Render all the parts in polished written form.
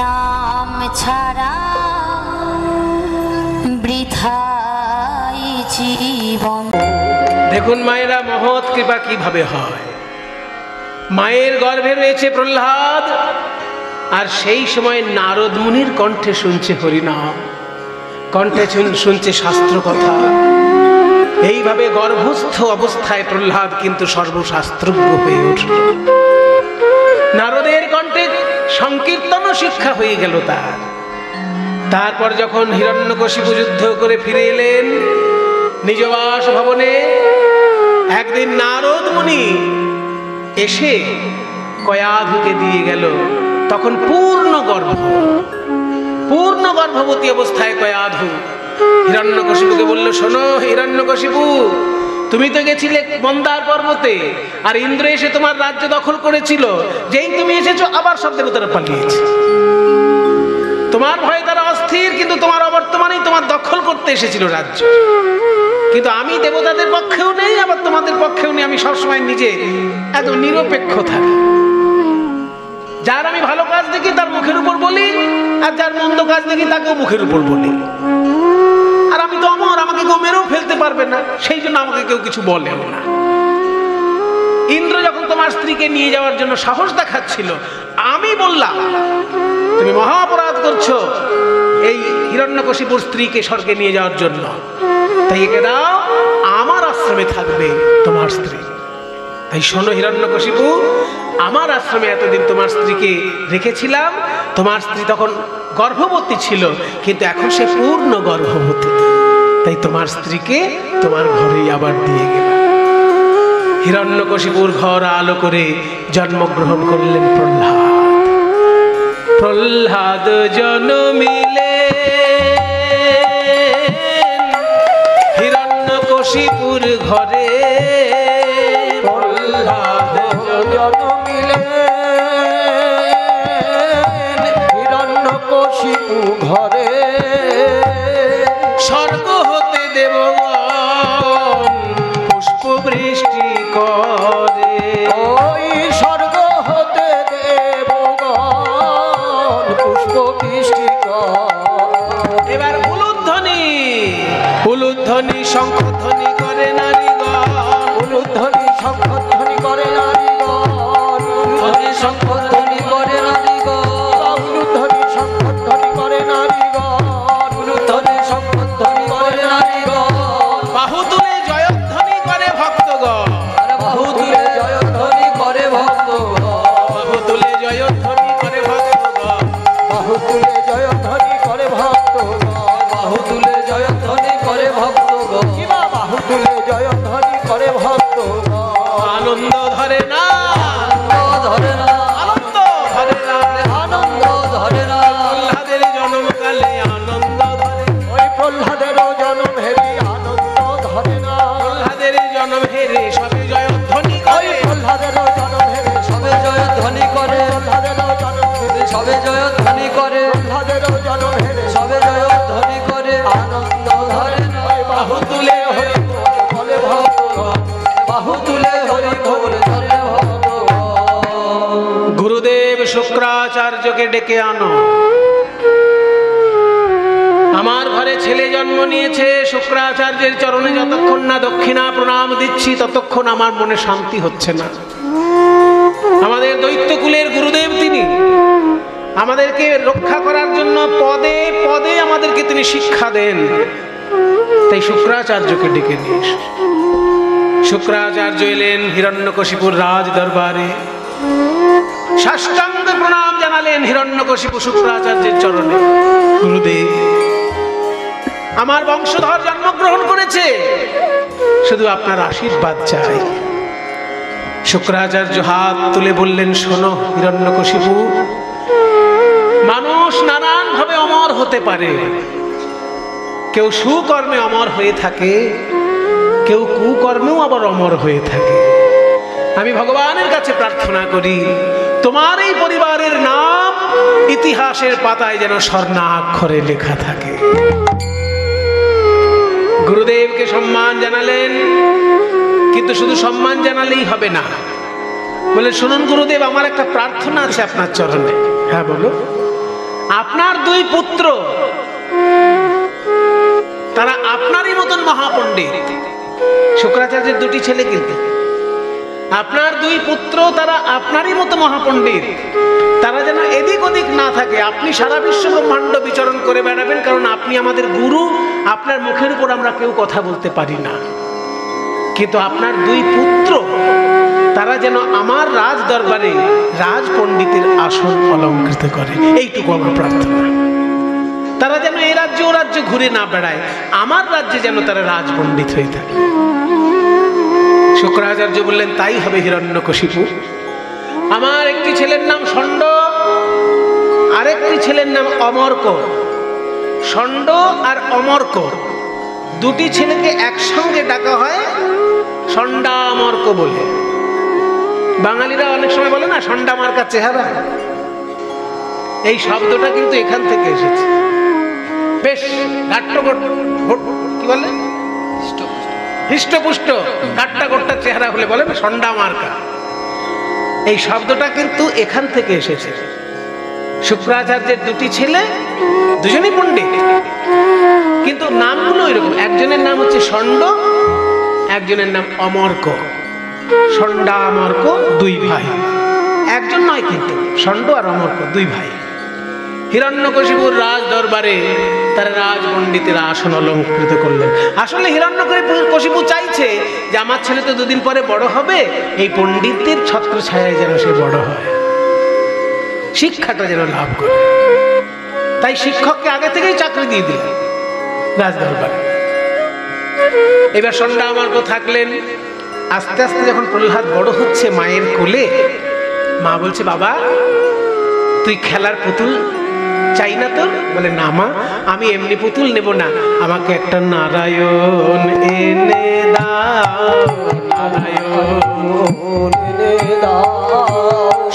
নাম ছাড়া বৃথাই জীবন। দেখুন মায়েরা, মহৎ কৃপা কিভাবে হয়। মায়ের গর্ভে রয়েছে প্রহ্লাদ, আর সেই সময় নারদ মুনির কণ্ঠে শুনছে হরিনাম, কণ্ঠে শুনছে শাস্ত্র কথা। এইভাবে গর্ভস্থ অবস্থায় প্রহ্লাদ কিন্তু সর্বশাস্ত্রজ্ঞ হয়ে উঠল। নারদের কণ্ঠে সংকীর্তন শিক্ষা হয়ে গেল তার। তারপর যখন হিরণ্যকশিপু যুদ্ধ করে ফিরে এলেন নিজ বাসভবনে, একদিন নারদ মুনি এসে কয়াধুকে দিয়ে গেল। তখন পূর্ণ গর্ভবতী অবস্থায় কয়াধু হিরণ্যকশিপুকে বলল, শোনো হিরণ্যকশিপু, তুমি তো গেছিলে মন্দার পর্বতে, আর ইন্দ্র এসে তোমার রাজ্য দখল করেছিল। যেই তুমি এসেছো আবার সব দেবতারা পালিয়েছে। তোমার ভয়ে তারা অস্থির, কিন্তু তোমার অবর্তমানেই তোমার দখল করতে এসেছিল রাজ্য। কিন্তু আমি দেবতাদের পক্ষেও নেই, আবার তোমাদের পক্ষেও নেই। আমি সবসময় নিজে এত নিরপেক্ষ থাকি। যার আমি ভালো কাজ দেখি তার মুখের উপর বলি, আর যার মন্দ কাজ দেখি তাকেও মুখের উপর বলি। আর আমি তো অমর, আমাকে কেউ মেরেও ফেলতে পারবে না, সেই জন্য আমাকে কেউ কিছু বলেও না। ইন্দ্র যখন তোমার স্ত্রীকে নিয়ে যাওয়ার জন্য সাহস দেখাচ্ছিল, আমি বললাম তুমি মহা অপরাধ করছো এই হিরণ্যকশিপুর স্ত্রীকে স্বর্গে নিয়ে যাওয়ার জন্য, তাই একে দাও, আমার আশ্রমে থাকবে তোমার স্ত্রী। তাই শোনো হিরণ্যকশিপু, আমার আশ্রমে এতদিন তোমার স্ত্রীকে রেখেছিলাম। তোমার স্ত্রী তখন গর্ভবতী ছিল, কিন্তু এখন সে পূর্ণ গর্ভবতী। তাই তোমার স্ত্রীকে তোমার ঘরেই আবার দিয়ে গেলাম। হিরণ্যকশিপুর ঘর আলো করে জন্মগ্রহণ করলেন প্রহ্লাদ জন্মিলে হিরণ্যকশিপুর ঘরে। প্রহ্লাদ জন্মিলে হিরণ্যকশিপু ঘরে। স্বর্গ হতে দেবগণ পুষ্প বৃষ্টি করে। ওই স্বর্গ হতে দেবগণ পুষ্প বৃষ্টি করে। এবার উলুধ্বনি শঙ্খধ্বনি করে নারীগণ। উলুধ্বনি শঙ্খধ্বনি করে নারীগণ। উলুধ্বনি শঙ্খধ্বনি করে নারীগণ। উলুধ্বনি শঙ্খধ্বনি করে নারীগণ। উলুধ্বনি শঙ্খধ্বনি করে নারীগণ। বাহু তুলে জয়ধ্বনি করে ভক্তগণ। বাহু তুলে জয়ধ্বনি করে ভক্তগণ। বাহু তুলে জয়ধ্বনি করে ভক্তগণ। বাহু তুলে জয়ধ্বনি করে ভক্তগণ। বাহু তুলে জয়ধ্বনি করে ভক্তগণ। কিবা বাহু তুলে জয়ধ্বনি করে ভক্তগণ। আনন্দ ধরে না, আনন্দ ধরে না, আনন্দ ধরে না, আনন্দ ধরে না। প্রহ্লাদের জন্মকালে আনন্দ ধরে। ওই প্রহ্লাদেরও জন্ম হেরি আনন্দ ধরে না। প্রহ্লাদের জন্ম হেরে সবে জয়ধ্বনি ওই করে। প্রহ্লাদেরও জন্ম হেরি সবে জয়ধ্বনি করে। প্রহ্লাদেরও জন্ম হেরি সবে জয়ধ্বনি করে। প্রহ্লাদেরও জন্ম হেরি সবে জয়ধ্বনি করে। আনন্দ ধরে না। বাহু তুলে হরি বলে ভক্তগণ। বাহু তুলে হরি বলে ধরে ভক্তগণ। গুরুদেব শুক্রাচার্যকে ডেকে আনো। আমার ঘরে ছেলে জন্ম নিয়েছে, শুক্রাচার্যের চরণে যতক্ষণ না দক্ষিণা প্রণাম দিচ্ছি ততক্ষণ আমার মনে শান্তি হচ্ছে না। আমাদের দৈত্যকুলের গুরুদেব তিনি, আমাদেরকে রক্ষা করার জন্য পদে পদে আমাদেরকে তিনি শিক্ষা দেন। তাই শুক্রাচার্যকে ডেকে নিয়ে এসো। শুক্রাচার্য এলেন হিরণ্যকশিপুর রাজ দরবারে, সাষ্টাঙ্গ প্রণাম জানালেন হিরণ্যকশিপু শুক্রাচার্যের চরণে। গুরুদেব, আমার বংশধর জন্মগ্রহণ করেছে, শুধু আপনার আশীর্বাদ চাই। শুক্রাচার্য হাত তুলে বললেন, শোনো হিরণ্যকশিপু, মানুষ নানান ভাবে অমর হতে পারে। কেউ সুকর্মে অমর হয়ে থাকে, কেউ কুকর্মেও আবার অমর হয়ে থাকে। আমি ভগবানের কাছে প্রার্থনা করি, তোমার এই পরিবারের নাম ইতিহাসের পাতায় যেন স্বর্ণাক্ষরে লেখা থাকে। গুরুদেবকে সম্মান জানালেন, কিন্তু শুধু সম্মান জানালেই হবে না। বলে, শুনুন গুরুদেব, আমার একটা প্রার্থনা আছে আপনার চরণে। হ্যাঁ বলো। আপনার দুই পুত্র তারা আপনারই মতন মহাপণ্ডিত। শুক্রাচার্যের দুটি ছেলে, কিন্তু আপনার দুই পুত্র তারা আপনারই মতো মহাপণ্ডিত। তারা যেন এদিক ওদিক না থাকে। আপনি সারা বিশ্ব ব্রহ্মাণ্ড বিচরণ করে বেড়াবেন, কারণ আপনি আমাদের গুরু। আপনার মুখের উপর আমরা কেউ কথা বলতে পারি না। কিন্তু আপনার দুই পুত্র তারা যেন আমার রাজ দরবারে রাজ পণ্ডিতের আসন অলঙ্কৃত করে, এইটুকু আমার প্রার্থনা। তারা যেন এই রাজ্য ও রাজ্য ঘুরে না বেড়ায়, আমার রাজ্যে যেন তারা রাজ পণ্ডিত হয়ে থাকে। শুক্রাচার্য বললেন, তাই হবে হিরণ্যকশিপু। আমার একটি ছেলের নাম ষণ্ড, আরেকটি ছেলের নাম অমর্ক। ষণ্ড আর অমর্ক দুটি ছেলেকে একসঙ্গে ডাকা হয় ষণ্ডামর্ক বলে। বাঙালিরা অনেক সময় বলে না ষণ্ডামার্কা চেহারা, এই শব্দটা কিন্তু এখান থেকে এসেছে। বেশ কি বলে, হৃষ্টপুষ্ট গাট্টা চেহারা হলে বলে না ষণ্ডামার্কা। এই শব্দটা কিন্তু এখান থেকে এসেছে। শুক্রাচার্যের দুটি ছেলে, দুজনই পণ্ডিত, কিন্তু নামগুলো এরকম। একজনের নাম হচ্ছে ষণ্ড, একজনের নাম অমর্ক। ষণ্ডামর্ক দুই ভাই, একজন নয় কিন্তু, ষণ্ড আর অমর্ক দুই ভাই। হিরণ্যকশিপুর রাজ দরবারে তারা রাজ পণ্ডিতের আসন অলঙ্কৃত করলেন। আসলে হিরণ্যকশিপু চাইছে যে আমার ছেলে তো দুদিন পরে বড় হবে, এই পণ্ডিতদের ছত্র ছায়ায় যেন সে বড় হয়, শিক্ষাটা যেন লাভ করে। তাই শিক্ষককে আগে থেকেই চাকরি দিয়ে দিলেন রাজ দরবারে। এবার ষণ্ডামর্ক থাকলেন। আস্তে আস্তে যখন প্রহ্লাদ বড় হচ্ছে মায়ের কোলে, মা বলছে, বাবা তুই খেলার পুতুল চাই না তোর? বলে, না মা, আমি এমনি পুতুল নেব না, আমাকে একটা নারায়ণ এনে দাও, নারায়ণ এনে দাও,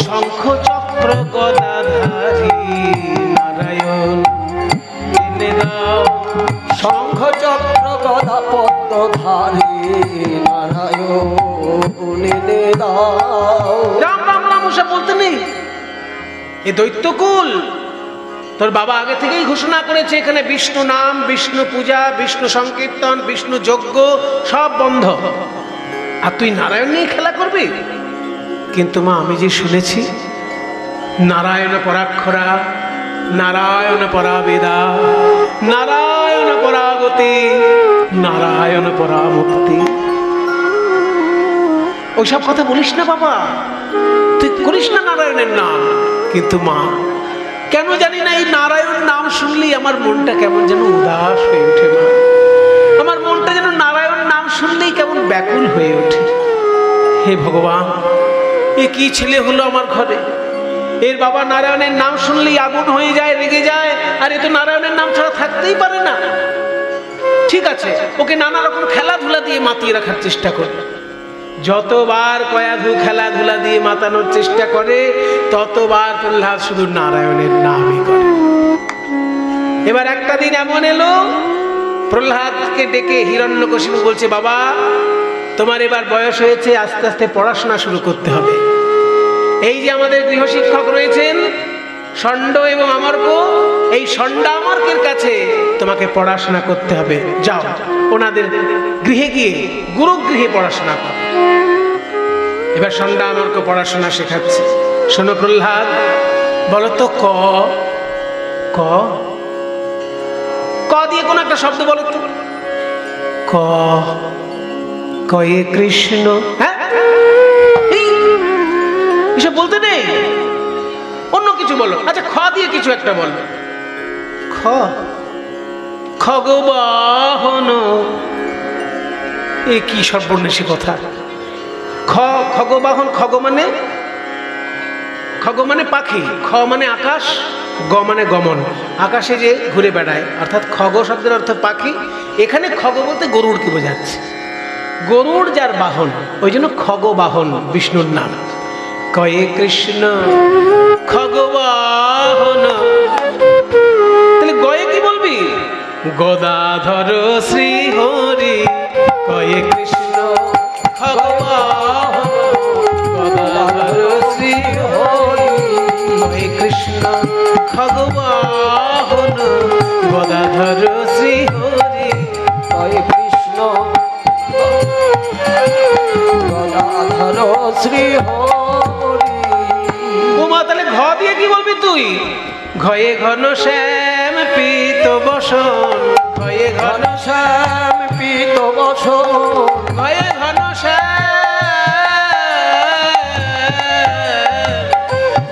শঙ্খ চক্র গদাধারী নারায়ণ এনে দাও, শঙ্খ চক্র গদা পদ্মধারী নারায়ণ এনে দাও। রাম রাম রাম ওসব বলতে নেই, এ দৈত্যকুল। তোর বাবা আগে থেকেই ঘোষণা করেছে এখানে বিষ্ণু নাম, বিষ্ণু পূজা, বিষ্ণু সংকীর্তন, বিষ্ণু যজ্ঞ সব বন্ধ, আর তুই নারায়ণ নিয়ে খেলা করবি? কিন্তু মা, আমি যে শুনেছি নারায়ণ পরাক্ষরা, নারায়ণ পরাবেদা, নারায়ণ পরাগতি, নারায়ণ পরামুক্তি। ওইসব কথা বলিস না বাবা, তুই করিস না নারায়ণের নাম। কিন্তু মা, কেন জানি না এই নারায়ণ নাম শুনলেই আমার মনটা কেমন যেন উদাস হয়ে ওঠে। মা, আমার মনটা যেন নারায়ণ নাম শুনলেই কেমন ব্যাকুল হয়ে ওঠে। হে ভগবান, এ কি ছেলে হলো আমার ঘরে! এর বাবা নারায়ণের নাম শুনলেই আগুন হয়ে যায়, রেগে যায়, আর এ তো নারায়ণের নাম ছাড়া থাকতেই পারে না। ঠিক আছে, ওকে নানা রকম খেলাধুলা দিয়ে মাতিয়ে রাখার চেষ্টা করে। যতবার কয়াধু খেলাধুলা দিয়ে মাতানোর চেষ্টা করে, ততবার প্রহ্লাদ শুধু নারায়ণের নামই করে। এবার একটা দিন এমন এলো, প্রহ্লাদকে ডেকে হিরণ্যকশিপু বলছে, বাবা তোমার এবার বয়স হয়েছে, আস্তে আস্তে পড়াশোনা শুরু করতে হবে। এই যে আমাদের গৃহশিক্ষক রয়েছেন ষণ্ড এবং অমর্ক, এই ষণ্ডামর্কের কাছে তোমাকে পড়াশোনা করতে হবে। যাও, ওনাদের গৃহে গিয়ে গুরুগৃহে পড়াশোনা কর। এবার ষণ্ডামর্ক পড়াশোনা শেখাচ্ছে। শোনো প্রহ্লাদ, বলো তো ক ক ক দিয়ে কোন একটা শব্দ বলো তো। ক কয়ে কৃষ্ণ। হ্যাঁ, এসব বলতে নেই, অন্য কিছু বলো। আচ্ছা, খ দিয়ে কিছু একটা বলো। খ খগবাহন। এ কি সর্বনেশী কথা! খগবাহন, খগ মানে পাখি, খ মানে আকাশ, গ মানে গমন, আকাশে যে ঘুরে বেড়ায়, অর্থাৎ খগ শব্দের অর্থ পাখি। এখানে খগ বলতে গরুড়কে বোঝাচ্ছে, গরুড় যার বাহন, ওই জন্য খগবাহন বিষ্ণুর নাম। কয়ে কৃষ্ণ খগবাহন। তাহলে গয়ে কি বলবি? গদাধর শ্রী হরি কয়ে কৃষ্ণ খগবাহন, গদাধর শ্রী হরি কয়ে কৃষ্ণ খগবাহন গদাধর শ্রী হরি। জয় কৃষ্ণ গদাধর শ্রী হরি। উমা, তাহলে ঘ দিয়ে কি বলবি তুই? ঘয়ে ঘন শ্যাম পীত বসন, ঘয়ে ঘন শ্যাম পীত বসন, ঘয়ে ঘন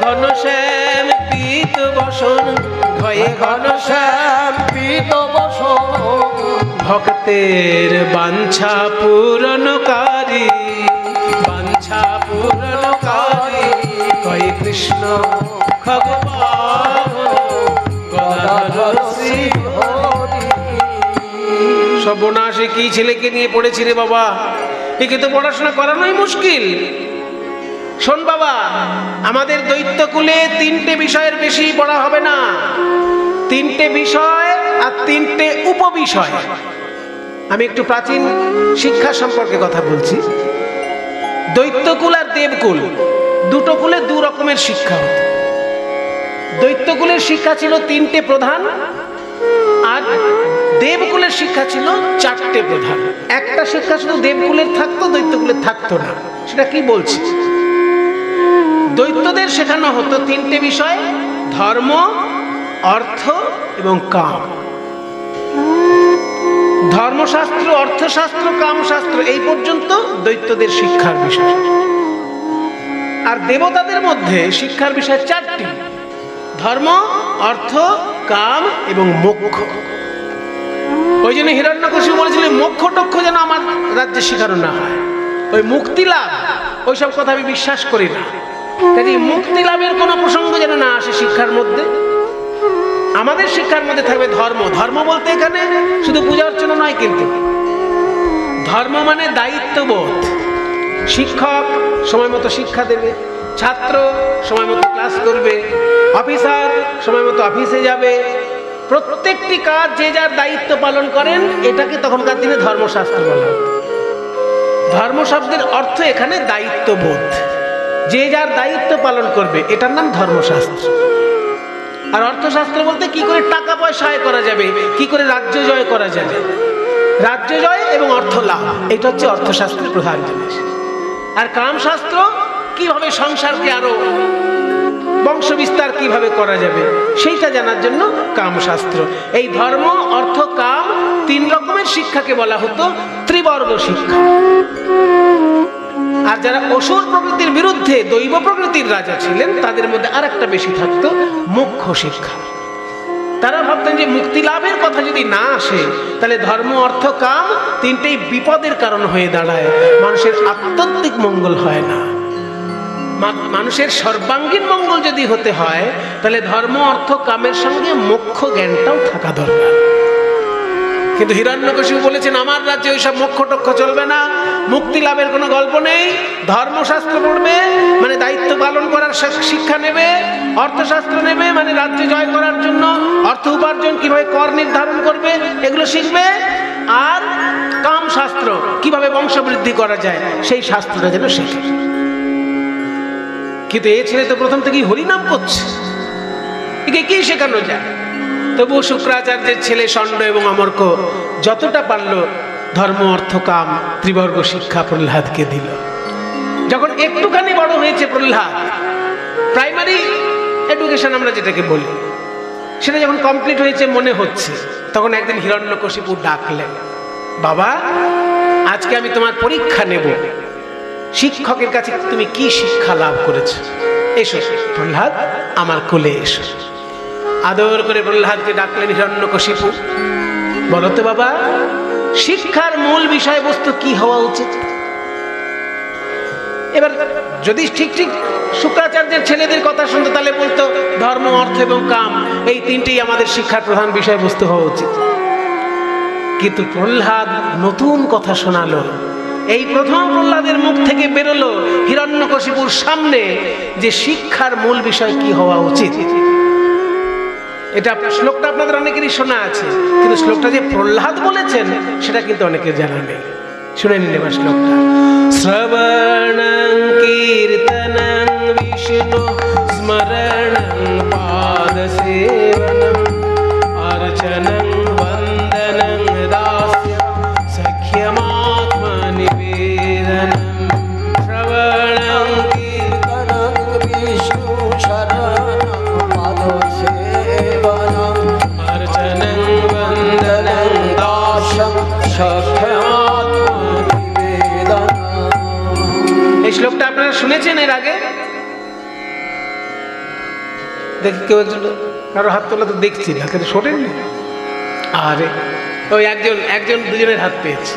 ঘন শ্যাম পীত বসন, ঘয়ে ঘন শ্যাম পীত বসন। ভক্তের বাঞ্ছা পূরণকারী, বাঞ্ছা পূরণকারী, কয়ে কৃষ্ণ খগবাহন গদাধর শ্রী হরি। সর্বনাশে কি ছেলেকে নিয়ে পড়েছি রে বাবা, একে তো পড়াশোনা করানোই মুশকিল। শোন বাবা, আমাদের দৈত্যকুলে 3টে বিষয়ের বেশি পড়া হবে না। 3টে বিষয় আর 3টে উপবিষয়। আমি একটু প্রাচীন শিক্ষা সম্পর্কে কথা বলছি। দৈত্যকুল আর দেবকুল, দুটো কুলে দু রকমের শিক্ষা হতো। দৈত্যকুলের শিক্ষা ছিল 3টে প্রধান, আর দেবকুলের শিক্ষা ছিল 4টে প্রধান। একটা শিক্ষা শুধু দেবকুলের থাকতো, দৈত্যকুলের থাকতো না। সেটা কি বলছি? দৈত্যদের শেখানো হতো 3টে বিষয়: ধর্ম, অর্থ এবং কাম। ধর্মশাস্ত্র, অর্থশাস্ত্র, কামশাস্ত্র এই পর্যন্ত দৈত্যদের শিক্ষার বিষয়। আর দেবতাদের মধ্যে শিক্ষার বিষয় 4টি: ধর্ম, অর্থ, কাম এবং মোক্ষ। ওই জন্য হিরণ্যকশিপু বলেছিলেন, মোক্ষ টক্ষ যেন আমার রাজ্যে শিখানো না হয়। ওই মুক্তি লাভ, ওইসব কথা আমি বিশ্বাস করি না। কাজে মুক্তি লাভের কোনো প্রসঙ্গ যেন না আসে শিক্ষার মধ্যে। আমাদের শিক্ষার মধ্যে থাকবে ধর্ম। ধর্ম বলতে এখানে শুধু পূজা অর্চনা নয়, কিন্তু ধর্ম মানে দায়িত্ববোধ। শিক্ষক সময় মতো শিক্ষা দেবে, ছাত্র সময় মতো ক্লাস করবে, অফিসার সময় মতো অফিসে যাবে। প্রত্যেকটি কাজ যে যার দায়িত্ব পালন করেন, এটাকে তখনকার দিনে ধর্মশাস্ত্র বলা হতো। ধর্ম শব্দের অর্থ এখানে দায়িত্ববোধ। যে যার দায়িত্ব পালন করবে, এটার নাম ধর্মশাস্ত্র। আর অর্থশাস্ত্র বলতে কি করে টাকা পয়সা আয় করা যাবে, কি করে রাজ্য জয় করা যাবে। রাজ্য জয় এবং অর্থ লাভ, এটা হচ্ছে অর্থশাস্ত্রের প্রধান জিনিস। আর কামশাস্ত্র, কিভাবে সংসারকে আরো বংশ বিস্তার কিভাবে করা যাবে, সেইটা জানার জন্য কামশাস্ত্র। এই ধর্ম, অর্থ, কাম 3 রকমের শিক্ষাকে বলা হতো ত্রিবর্গ শিক্ষা। আর যারা অসুর প্রকৃতির বিরুদ্ধে দৈব প্রকৃতির রাজা ছিলেন, তাদের মধ্যে আর একটা বেশি থাকতো মোক্ষ শিক্ষা। তারা ভাবতেন যে মুক্তি লাভের কথা যদি না আসে, তাহলে ধর্ম, অর্থ, কাম 3টেই বিপদের কারণ হয়ে দাঁড়ায়। মানুষের আত্যন্তিক মঙ্গল হয় না। মানুষের সর্বাঙ্গীন মঙ্গল যদি হতে হয়, তাহলে ধর্ম, অর্থ, কামের সঙ্গে মোক্ষ জ্ঞানটাও থাকা দরকার। কিন্তু হিরণ্যকশিপু বলেছেন, আমার রাজ্যে ওইসব মোক্ষ টক্ষ চলবে না। মুক্তি লাভের কোনো গল্প নেই। ধর্মশাস্ত্র পড়বে মানে দায়িত্ব পালন করার শিক্ষা নেবে, অর্থশাস্ত্র নেবে মানে রাজ্য জয় করার জন্য অর্থ উপার্জন, কিভাবে কর নির্ধারণ করবে, এগুলো শিখবে। আর কামশাস্ত্র, কিভাবে বংশবৃদ্ধি করা যায়, সেই শাস্ত্রটা যেন শেখে। কিন্তু এই ছেলে তো প্রথম থেকেই হরিনাম করছে, একে কি শেখানো যায়? তবুও শুক্রাচার্যের ছেলে ষণ্ড এবং অমর্ক যতটা পারল ধর্ম, অর্থ, কাম ত্রিবর্গ শিক্ষা প্রহ্লাদকে দিল। যখন একটুখানি বড় হয়েছে প্রহ্লাদ, প্রাইমারি এডুকেশন আমরা যেটাকে বলি, সেটা যখন কমপ্লিট হয়েছে মনে হচ্ছে, তখন একদিন হিরণ্যকশিপু ডাকলেন, বাবা আজকে আমি তোমার পরীক্ষা নেব। শিক্ষকের কাছে তুমি কি শিক্ষা লাভ করেছো? এসো প্রহ্লাদ, আমার কোলে এসো। আদর করে প্রহ্লাদকে ডাকলেন হিরণ্যকশিপু। বলো তো বাবা, শিক্ষার মূল বিষয়বস্তু কি হওয়া উচিত? এবার যদি ঠিক ঠিক শুক্রাচার্যের ছেলেদের কথা শুনতো, তাহলে বলতো ধর্ম, অর্থ এবং কাম এই 3টেই আমাদের শিক্ষার প্রধান বিষয়বস্তু হওয়া উচিত। কিন্তু প্রহ্লাদ নতুন কথা শোনালো। এই প্রথম প্রহ্লাদের মুখ থেকে বেরোলো হিরণ্যকশিপুর সামনে যে শিক্ষার মূল বিষয় কি হওয়া উচিত। এটা শ্লোকটা আপনাদের অনেকেরই শোনা আছে, কিন্তু শ্লোকটা যে প্রহ্লাদ বলেছেন সেটা কিন্তু অনেকের জানা নেই। শুনে নিন এবার শ্লোকটা। শ্রবণং কীর্তনং বিষ্ণু स्मरणं पादसेवनम् अर्चनं वन्दनं दास्यं सख्यमात्मनिवेदनं श्रवणं कीर्तनं विष्णुशरणं पादसेवनम् अर्चनं वन्दनं दास्यं सख्यमात्मनिवेदनम्। এই শ্লোকটা আপনারা শুনেছেন এর আগে? দেখি কেউ একজন কারো হাত তোলা তো দেখছি, হাতে শোনেননি? আরে ওই একজন দুজনের হাত পেয়েছে,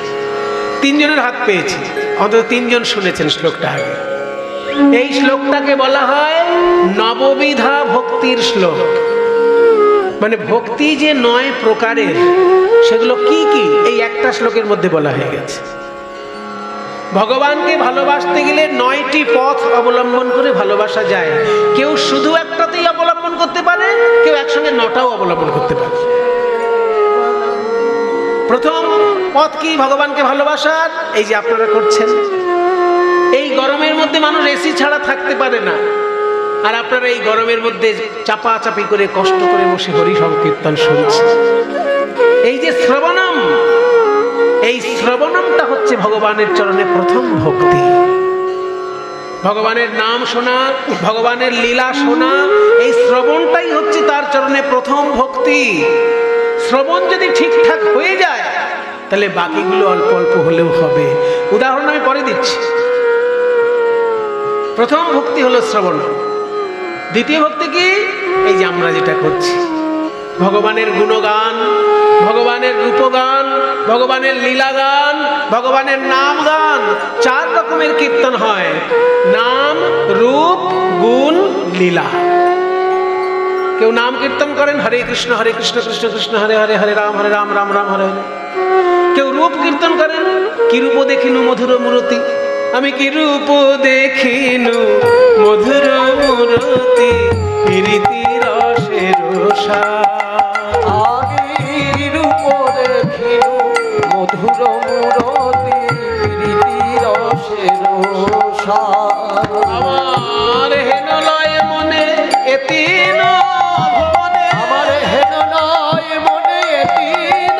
তিনজনের হাত পেয়েছে, অন্তত তিনজন শুনেছেন শ্লোকটা আগে। এই শ্লোকটাকে বলা হয় নববিধা ভক্তির শ্লোক। মানে ভক্তি যে 9 প্রকারের, সেগুলো কি কি এই একটা শ্লোকের মধ্যে বলা হয়ে গেছে। ভগবানকে ভালোবাসতে গেলে 9টি পথ অবলম্বন করে ভালোবাসা যায়। কেউ শুধু একটাতেই অবলম্বন করতে পারে, কেউ একসঙ্গে 9টাও অবলম্বন করতে পারে। প্রথম পথ কি ভগবানকে ভালোবাসার? এই যে আপনারা করছেন। এই গরমের মধ্যে মানুষ এসি ছাড়া থাকতে পারে না, আর আপনারা এই গরমের মধ্যে চাপাচাপি করে কষ্ট করে বসে হরি সংকীর্তন শুনছেন। এই যে শ্রবণম, এই শ্রবণমটা হচ্ছে ভগবানের চরণে প্রথম ভক্তি। ভগবানের নাম শোনা, ভগবানের লীলা শোনা, এই শ্রবণটাই হচ্ছে তার চরণে প্রথম ভক্তি। শ্রবণ যদি ঠিকঠাক হয়ে যায় তাহলে বাকিগুলো অল্প অল্প হলেও হবে। উদাহরণ আমি পরে দিচ্ছি। প্রথম ভক্তি হলো শ্রবণ। দ্বিতীয় ভক্তি কি? এই যে আমরা যেটা করছি, ভগবানের গুণগান, ভগবানের রূপগান, ভগবানের লীলাগান, ভগবানের নাম গান। 4 রকমের কীর্তন হয়: নাম, রূপ, গুণ, লীলা। কেউ নাম কীর্তন করেন হরে কৃষ্ণ কৃষ্ণ কৃষ্ণ হরে হরে, হরে রাম রাম রাম হরে হরে। কেউ রূপ কীর্তন করেন, কি রূপ দেখিনু মধুর মূরতি, আমি কি রূপ দেখিনু মধুর মূরতি, প্রীতি রসের রসা। মধুর মূরতি প্রীতি রসের রসা। আমার হেন লয় মনে এতিন ভুবনে, আমার হেন নয় মনে এতিন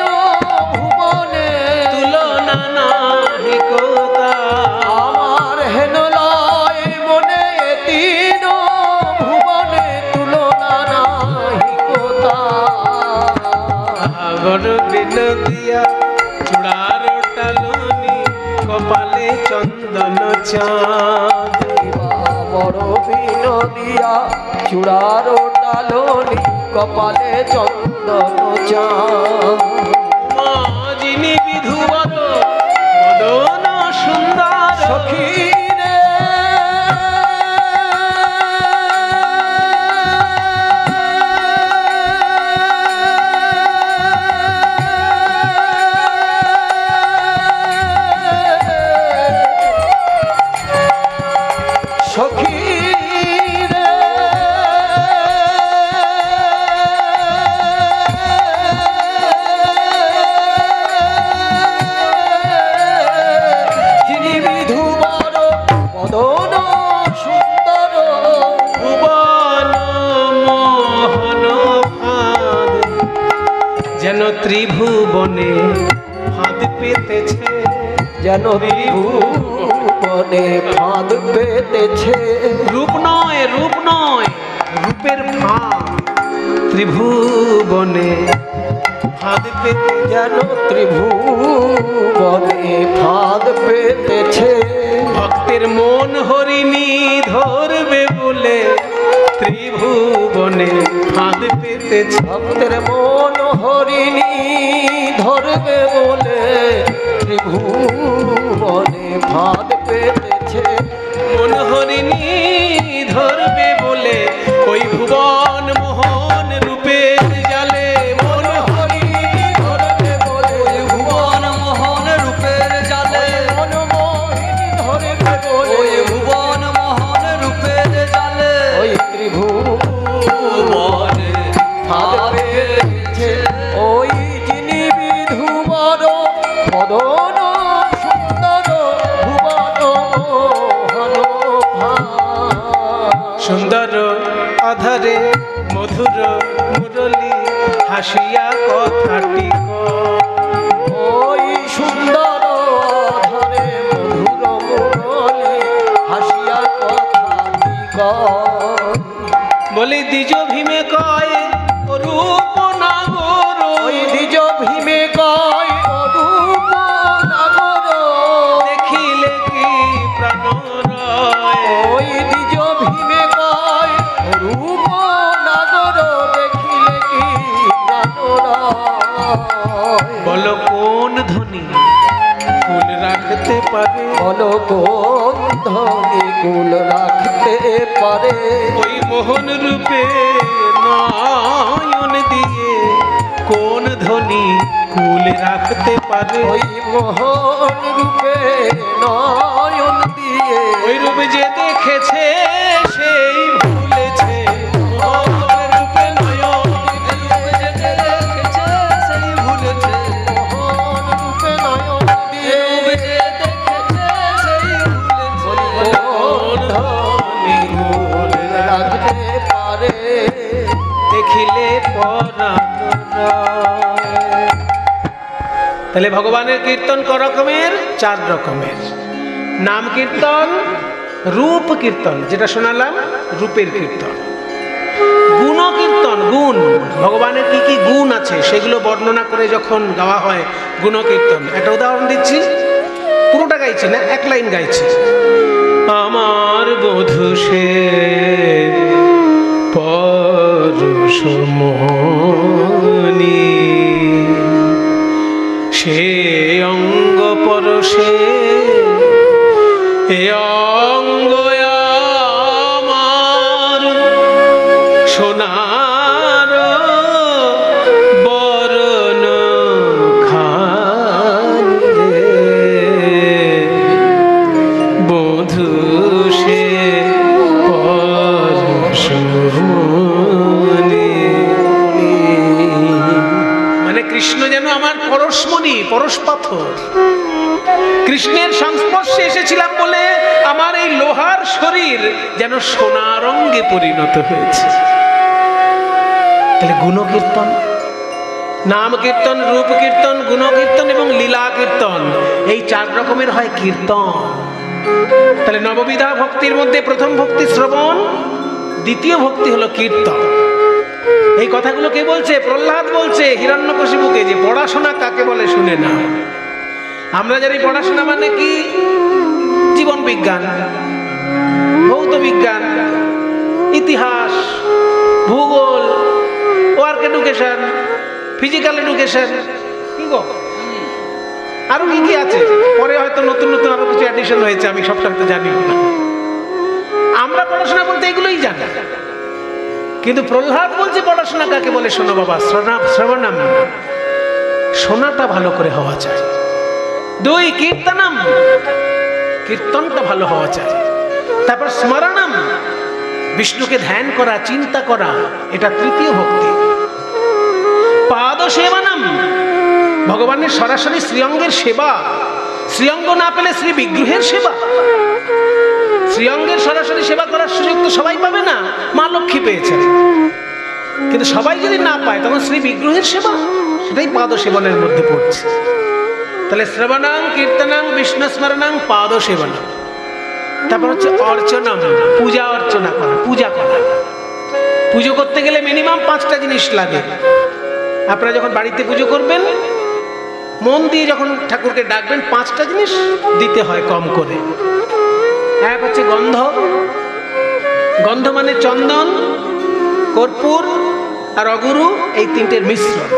ভুবনে, তুলনা নাহি কোথা। আমার হেন লয় মনে এতিন ভুবনে, তুলনা নাহি কোথা। বড় বিনদিয়া চূড়ার টালনি, কপালে চন্দন চাঁদ। বড় বিনদিয়া চূড়ার টালনি, কপালে চন্দন চাঁদ। মা যিনি বিধুবর বদন সুন্দর, সখী রে সখী রে, যিনি বিধুবর বদন সুন্দর, ভুবন মোহন ফাঁদ, যেন ত্রিভুবনে ফাঁদ পেতেছে। যেন ত্রিভুবনে ফাঁদ পেতেছে। রূপ নয়, রূপ নয়, রূপের ফাঁদ। ত্রিভুবনে ফাঁদ পেতে, যেন ত্রিভুবনে ফাঁদ পেতেছে। ভক্তের মন হরিণী ধরবে বলে ত্রিভুবনে ফাঁদ পেতেছে। ভক্তের মন হরিণী ধরবে বলে ত্রিভুবনে ফাঁদ পেতেছে। মন হরিণী ধরবে বলে ওই ভুবন মোহন রূপের জালে। মন হরিণী ধরবে বলে ভুবন মোহন রূপের জালে। মন মোহিনী ধরবে বলে ওই ভুবন মোহন রূপের জালে। ওই ত্রিভুবনে ফাঁদ পেতেছে। ওই যিনি বিধুবর বদন সুন্দর, ভুবন মোহন ফাঁদ। সুন্দর অধরে মধুর মুরলী হাসিয়া কথাটি কয়। ওই সুন্দর ধরে মধুর মুরলী হাসিয়া কথাটি কয়। বলি দ্বিজ ভীমে কয় রূপ নাগর, ওই দ্বিজ ভীমে কয় অরূপ নাগর, দেখিলে কি প্রাণ রয়। ওই দ্বিজ ভীমে কয় অরূপ নাগর, দেখিলে কি প্রাণ রয়। বল কোন ধ্বনি ফুল রাখতে পারে, বলো কোন ধনী কুল রাখতে পারে। ওই মোহন রূপে নয়ন দিয়ে কোন ধ্বনি কুল রাখতে পারে। ওই মোহন রূপে নয়ন দিয়ে, ওই রূপে যে দেখেছে সেই ভুলেছে, মোহন রূপে নয়ন দেখেছে সেই ভুলেছে। মোহন রূপে নয়ন দিয়ে, দেখেছে সেই ভুলেছে। কোন ধনী কুল রাখতে পারে। দেখিলে পরাণ রয়। তাহলে ভগবানের কীর্তন ক রকমের? 4 রকমের। নাম কীর্তন, রূপ কীর্তন যেটা শোনালাম রূপের কীর্তন, গুণ কীর্তন, গুণ ভগবানের কি কি গুণ আছে সেগুলো বর্ণনা করে যখন গাওয়া হয় গুণ কীর্তন। একটা উদাহরণ দিচ্ছি, পুরোটা গাইছি না, এক লাইন গাইছি। আমার বধূ সে পরশমণি, সে অঙ্গ পরশে এ অঙ্গ আমার সোনার বরণ খানি রে, বধূ সে পরশমণি। মানে কৃষ্ণ যেন আমার পরশমণি, পরশ পাথর। কৃষ্ণের সংস্পর্শে এসেছিলাম বলে আমার এই লোহার শরীর যেন সোনার অঙ্গে পরিণত হয়েছে। তাহলে গুণ কীর্তন, নাম কীর্তন, রূপ কীর্তন, গুণ কীর্তন এবং লীলা কীর্তন, এই 4 রকমের হয় কীর্তন। তাহলে নববিধা ভক্তির মধ্যে প্রথম ভক্তি শ্রবণ, দ্বিতীয় ভক্তি হলো কীর্তন। এই কথাগুলো কে বলছে? প্রহ্লাদ বলছে হিরণ্যকশিপুকে যে পড়াশোনা কাকে বলে শুনে না। আমরা জানি পড়াশোনা মানে কি? জীবন বিজ্ঞান, ভৌত বিজ্ঞান, ইতিহাস, ভূগোল, ওয়ার্ক এডুকেশন, ফিজিক্যাল এডুকেশন, কি গো আরো কি কি আছে, পরে হয়তো নতুন নতুন আরো কিছু অ্যাডিশন হয়েছে, আমি সবটা হয়তো জানি না। আমরা পড়াশোনা বলতে এগুলোই জানি, কিন্তু প্রহ্লাদ বলছে পড়াশোনা কাকে বলে শোনো বাবা, শ্রবণাম, শোনাটা ভালো করে হওয়া চাই। 2 কীর্তনম, কীর্তনটা ভালো হওয়া চাই। তারপর স্মরণম, বিষ্ণুকে ধ্যান করা, চিন্তা করা, এটা তৃতীয় ভক্তি। পাদ সেবনম, ভগবানের সরাসরি শ্রীঅঙ্গের সেবা। শ্রীঅঙ্গ না পেলে শ্রী বিগ্রহের সেবা। শ্রীঅঙ্গের সরাসরি সেবা করার সুযোগ তো সবাই পাবে না, মা লক্ষ্মী পেয়েছেন, কিন্তু সবাই যদি না পায় তখন শ্রী বিগ্রহের সেবা, সেটাই পাদ সেবনের মধ্যে পড়ছে। তাহলে শ্রবণাং, কীর্তনাং, বিষ্ণু স্মরণাং, পাদ সেবনম। তারপর হচ্ছে অর্চনম, পূজা অর্চনা করা, পূজা করা। পুজো করতে গেলে মিনিমাম 5টা জিনিস লাগে। আপনারা যখন বাড়িতে পুজো করবেন, মন দিয়ে যখন ঠাকুরকে ডাকবেন, 5টা জিনিস দিতে হয় কম করে। এক হচ্ছে গন্ধ, গন্ধ মানে চন্দন, কর্পূর আর অগুরু, এই 3টের মিশ্রণ।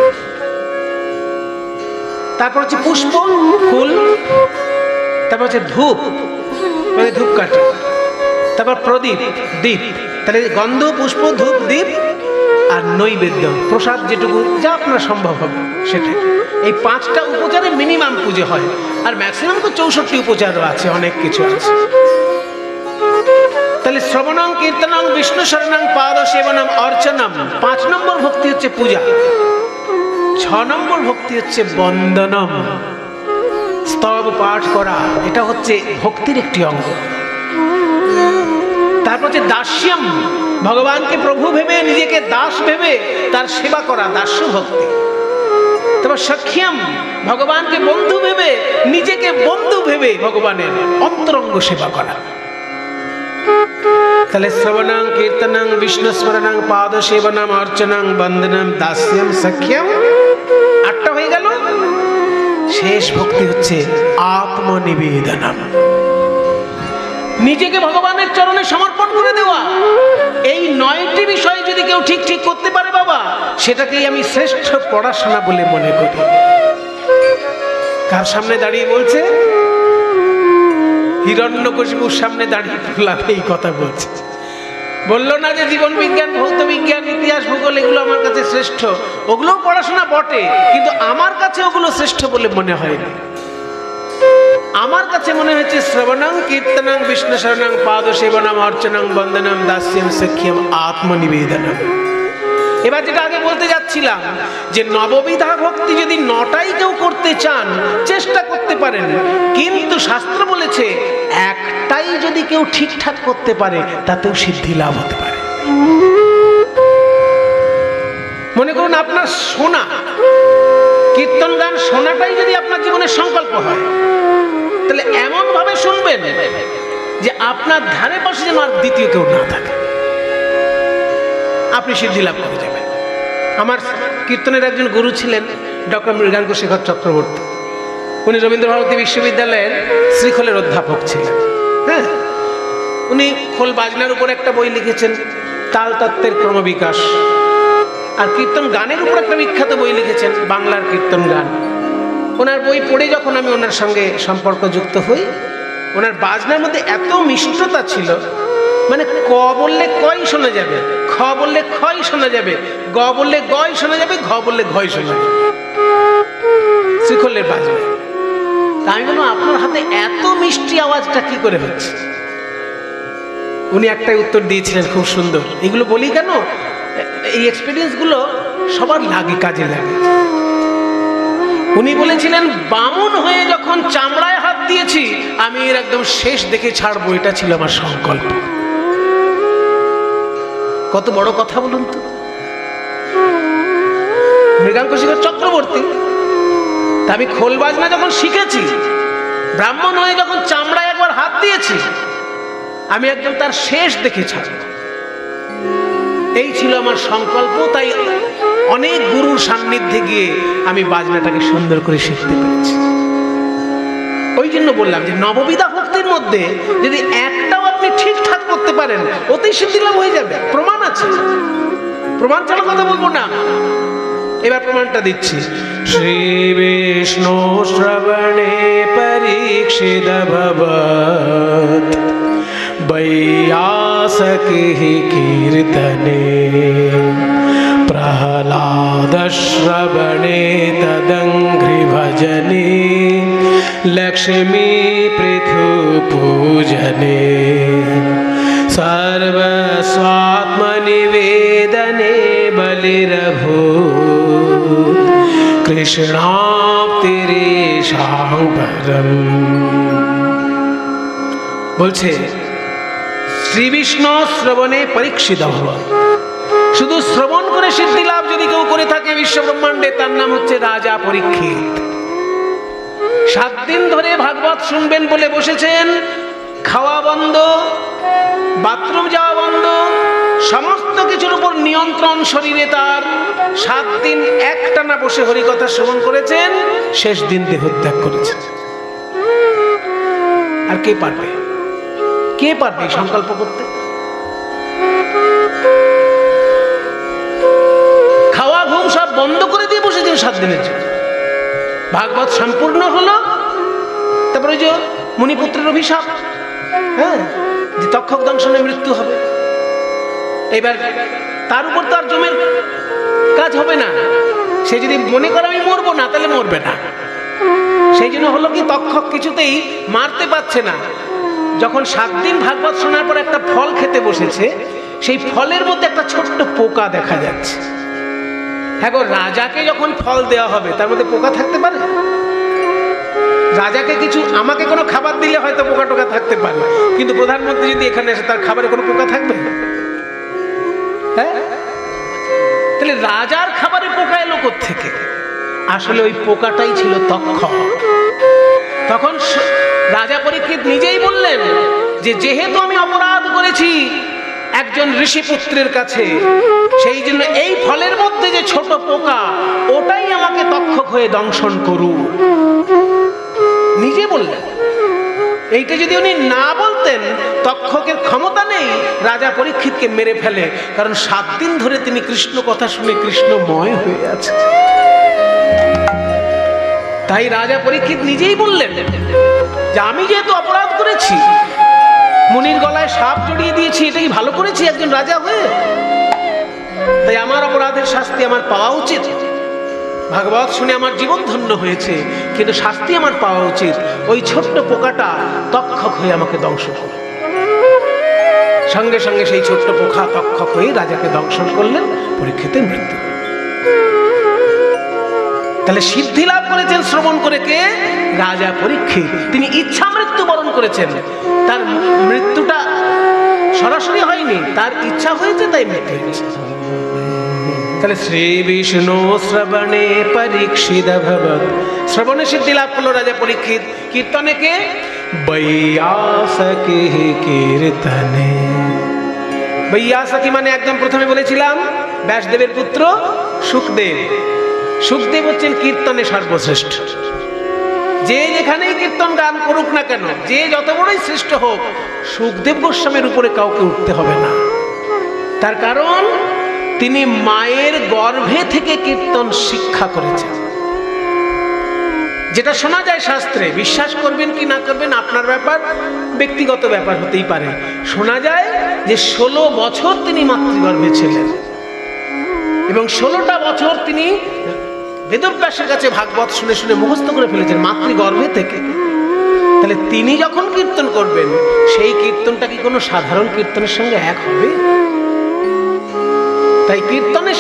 তারপর হচ্ছে পুষ্প, ফুল, তারপর হচ্ছে ধূপ মানে ধূপকাঠি, তারপর প্রদীপ, দীপ। তাহলে গন্ধ, পুষ্প, ধূপ, দীপ আর নৈবেদ্য, প্রসাদ, যেটুকু যা আপনার সম্ভব হবে সেটাই। এই 5টা উপচারে মিনিমাম পুজো হয়, আর ম্যাক্সিমাম তো 64 উপচারও আছে, অনেক কিছু আছে। তাহলে শ্রবণং, কীর্তনং, বিষ্ণু শরণং, পাদ সেবনম, অর্চনম। 5 নম্বর ভক্তি হচ্ছে পূজা। 6 নম্বর ভক্তি হচ্ছে বন্দনম, স্তব পাঠ করা। এটা হচ্ছে ভক্তির একটি অঙ্গ। তারপর হচ্ছে দাস্যম, ভগবানকে প্রভু ভেবে নিজেকে দাস ভেবে তার সেবা করা, দাস্য ভক্তি। তারপর সখ্যম, ভগবানকে বন্ধু ভেবে নিজেকে বন্ধু ভেবে ভগবানের অন্তরঙ্গ সেবা করা। তাহলে শ্রবণং, কীর্তনং, বিষ্ণু স্মরণং, পাদ সেবনম, অর্চনং, বন্দনম, দাস্যম, সখ্যম, 8টা হয়ে গেল। শেষ ভক্তি হচ্ছে আত্মনিবেদনম, নিজেকে ভগবানের চরণে সমর্পণ করে দেওয়া। এই 9টি বিষয় যদি কেউ ঠিক ঠিক করতে পারে বাবা, সেটাকেই আমি শ্রেষ্ঠ পড়াশোনা বলে মনে করি। কার সামনে দাঁড়িয়ে বলছে? হিরণ্যকশিপুর সামনে দাঁড়িয়ে প্রহ্লাদ এই কথা বলছে। বললো না যে জীবন বিজ্ঞান, ভৌত বিজ্ঞান, ইতিহাস, ভূগোল এগুলো আমার কাছে শ্রেষ্ঠ। ওগুলোও পড়াশোনা বটে, কিন্তু আমার কাছে ওগুলো শ্রেষ্ঠ বলে মনে হয়নি। আমার কাছে মনে হচ্ছে শ্রবণং, কীর্তনং, বিষ্ণু শরণং, পাদ সেবনম, অর্চনং, বন্দনম, দাস্যম, সখ্যম, আত্মনিবেদনম। এবার যেটা আগে বলতে যাচ্ছিলাম, যে নববিধা ভক্তি যদি 9টাই কেউ করতে চান চেষ্টা করতে পারেন, কিন্তু শাস্ত্র বলেছে একটাই যদি কেউ ঠিকঠাক করতে পারে তাতেও সিদ্ধি লাভ হতে পারে। মনে করুন আপনার শোনা, কীর্তন গান শোনাটাই যদি আপনার জীবনের সংকল্প হয়, তাহলে এমন ভাবে শুনবেন যে আপনার ধারে পাশে যেন আর দ্বিতীয় কেউ না থাকে, আপনি সিদ্ধি লাভ করে যাবেন। আমার কীর্তনের একজন গুরু ছিলেন ডক্টর মৃগাঙ্কশেখর চক্রবর্তী। উনি রবীন্দ্রভারতী বিশ্ববিদ্যালয়ের শ্রীখোলের অধ্যাপক ছিলেন। হ্যাঁ, উনি খোল বাজনার উপর একটা বই লিখেছেন, তাল তত্ত্বের ক্রমবিকাশ। আর কীর্তন গানের উপর একটা বিখ্যাত বই লিখেছেন, বাংলার কীর্তন গান। ওনার বই পড়ে যখন আমি ওনার সঙ্গে সম্পর্কযুক্ত হই, ওনার বাজনার মধ্যে এত মিষ্টতা ছিল, মানে ক বললে কই শোনা যাবে, খ বললে খই শোনা যাবে, গ বললে গয় শোনা যাবে, ঘ বললে ঘয় শোনা যাবে শ্রীখোলের বাজনা। তা আমি বললাম, আপনার হাতে এত মিষ্টি আওয়াজটা কি করে হচ্ছে? উনি একটাই উত্তর দিয়েছিলেন, খুব সুন্দর। এগুলো বলি কেন, এই এক্সপিরিয়েন্সগুলো সবার লাগে, কাজে লাগে। উনি বলেছিলেন, বামুন হয়ে যখন চামড়ায় হাত দিয়েছি, আমি এর একদম শেষ দেখে ছাড়বো, এটা ছিল আমার সংকল্প। কত বড় কথা বলুন তো। মৃগাঙ্কশেখর চক্রবর্তী। তা আমি খোল বাজনা যখন শিখেছি, ব্রাহ্মণ হয়ে যখন চামড়ায় একবার হাত দিয়েছি, আমি একদম তার শেষ দেখে ছাড়ব, এই ছিল আমার সংকল্প। তাই অনেক গুরুর সান্নিধ্যে গিয়ে আমি বাজনাটাকে সুন্দর করে শিখতে পেরেছি। ওই জন্য বললাম যে নববিধা ভক্তির মধ্যে যদি একটাও আপনি ঠিকঠাক করতে পারেন, অতি সিদ্ধি লাভ হয়ে যাবে। প্রমাণ আছে, প্রমাণ ছাড়া কথা বলবো না। এবার প্রমাণটা দিচ্ছি। শ্রী বিষ্ণু শ্রবণে পরীক্ষিত ভবৎ বৈয়াসকি কীর্তনে প্রহ্লাদ শ্রবণে তদঙ্ঘ্রি ভজনে লক্ষ্মী পৃথু পূজনে সর্বস্বাত্মনিবেদনে বলিরভূত কৃষ্ণাপ্তিরেষাং পরম। বলছে শ্রী বিষ্ণু শ্রবণে পরীক্ষিত ভবৎ। শুধু শ্রবণ করে সিদ্ধি লাভ যদি কেউ করে থাকে বিশ্ব ব্রহ্মাণ্ডে, তার নাম হচ্ছে রাজা পরীক্ষিত। 7 দিন ধরে ভাগবত শুনবেন বলে বসেছেন, খাওয়া বন্ধ, বাথরুম যাওয়া বন্ধ, সমস্ত কিছুর উপর নিয়ন্ত্রণ শরীরে তার। 7 দিন একটানা বসে হরিকথা শ্রবণ করেছেন, শেষ দিন দেহত্যাগ করেছেন। আর কে পারবে, কে পারবে সংকল্প করতে? খাওয়া ঘুম সব বন্ধ করে দিয়ে বসেছেন 7 দিনের জন্য। ভাগবত সম্পূর্ণ হলো, তারপরে যে মুনিপুত্রের অভিশাপ, হ্যাঁ, যে তক্ষক দংশনে মৃত্যু হবে। এবার তার উপর তো আর জমের কাজ হবে না। সে যদি মনে করে আমি মরবো না, তাহলে মরবে না। সেই জন্য হলো কি, তক্ষক কিছুতেই মারতে পারছে না। যখন 7 দিন ভাগবত শোনার পর একটা ফল খেতে বসেছে, সেই ফলের মধ্যে একটা ছোট্ট পোকা দেখা যাচ্ছে। হ্যাঁ গো, রাজাকে যখন ফল দেওয়া হবে তার মধ্যে পোকা থাকতে পারে? রাজাকে কিছু, আমাকে কোনো খাবার দিলে হয়তো পোকা টোকা থাকতে পারে, কিন্তু প্রধানমন্ত্রী যদি এখানে এসে তার খাবারে কোনো পোকা থাকবে? হ্যাঁ, তাহলে রাজার খাবারে পোকা এলো কোত্থেকে? আসলে ওই পোকাটাই ছিল তক্ষক। তখন রাজা পরীক্ষিত নিজেই বললেন যে যেহেতু আমি অপরাধ করেছি একজন ঋষিপুত্রের কাছে, সেই জন্য এই ফলের মধ্যে যে ছোট পোকা ওটাই আমাকে তক্ষক হয়ে দংশন করুক। নিজে বললেন। এইটা যদি উনি না বলতেন, তক্ষকের ক্ষমতা নেই রাজা পরীক্ষিতকে মেরে ফেলে, কারণ 7 দিন ধরে তিনি কৃষ্ণ কথা শুনে কৃষ্ণময় হয়ে আছে। তাই রাজা পরীক্ষিত নিজেই বললেন যে আমি যেহেতু অপরাধ করেছি, মুনির গলায় সাপ জড়িয়ে দিয়েছি, এটা কি ভালো করেছি একজন রাজা হয়ে? তাই আমার অপরাধের শাস্তি আমার পাওয়া উচিত। ভাগবত শুনে আমার জীবন ধন্য হয়েছে, কিন্তু শাস্তি আমার পাওয়া উচিত। ওই ছোট্ট পোকাটা তক্ষক হয়ে আমাকে দংশন করল। সঙ্গে সঙ্গে সেই ছোট্ট পোকা তক্ষক হয়ে রাজাকে দংশন করলেন, পরীক্ষিতের মৃত্যু। তাহলে সিদ্ধি লাভ করেছেন শ্রবণ করে কে? রাজা পরীক্ষিত। তিনি ইচ্ছা মৃত্যু বরণ করেছেন। তার মৃত্যুটা সরাসরি হয়নি, তার ইচ্ছা হয়েছে তাই মৃত্যু হয়েছে। তাহলে শ্রী বিষ্ণু শ্রবণে পরীক্ষিত ভবৎ, শ্রবণে সিদ্ধি লাভ করলো রাজা পরীক্ষিত। কীর্তনে কে? বৈয়াসকি কীর্তনে। বৈয়াসকি মানে একদম প্রথমে বলেছিলাম ব্যাসদেবের পুত্র সুখদেব। সুখদেব হচ্ছেন কীর্তনে সর্বশ্রেষ্ঠ। যে যেখানেই কীর্তন গান করুক না কেন, যে যত বড়ই শ্রেষ্ঠ হোক, সুখদেব গোস্বামীর উপরে কাউকে উঠতে হবে না। তার কারণ তিনি মায়ের গর্ভে থেকে কীর্তন শিক্ষা করেছেন। যেটা শোনা যায় শাস্ত্রে, বিশ্বাস করবেন কি না করবেন আপনার ব্যাপার, ব্যক্তিগত ব্যাপার হতেই পারে। শোনা যায় যে 16 বছর তিনি মাতৃগর্ভে ছিলেন এবং 16টা বছর তিনি বেদব্যাসের কাছে ভাগবত শুনে শুনে মুখস্থ করে ফেলেছেন মাতৃগর্ভে থেকে। তাহলে তিনি যখন কীর্তন করবেন, সেই কীর্তনটা কি কোনো সাধারণ কীর্তনের সঙ্গে এক হবে? তাই কীর্তনে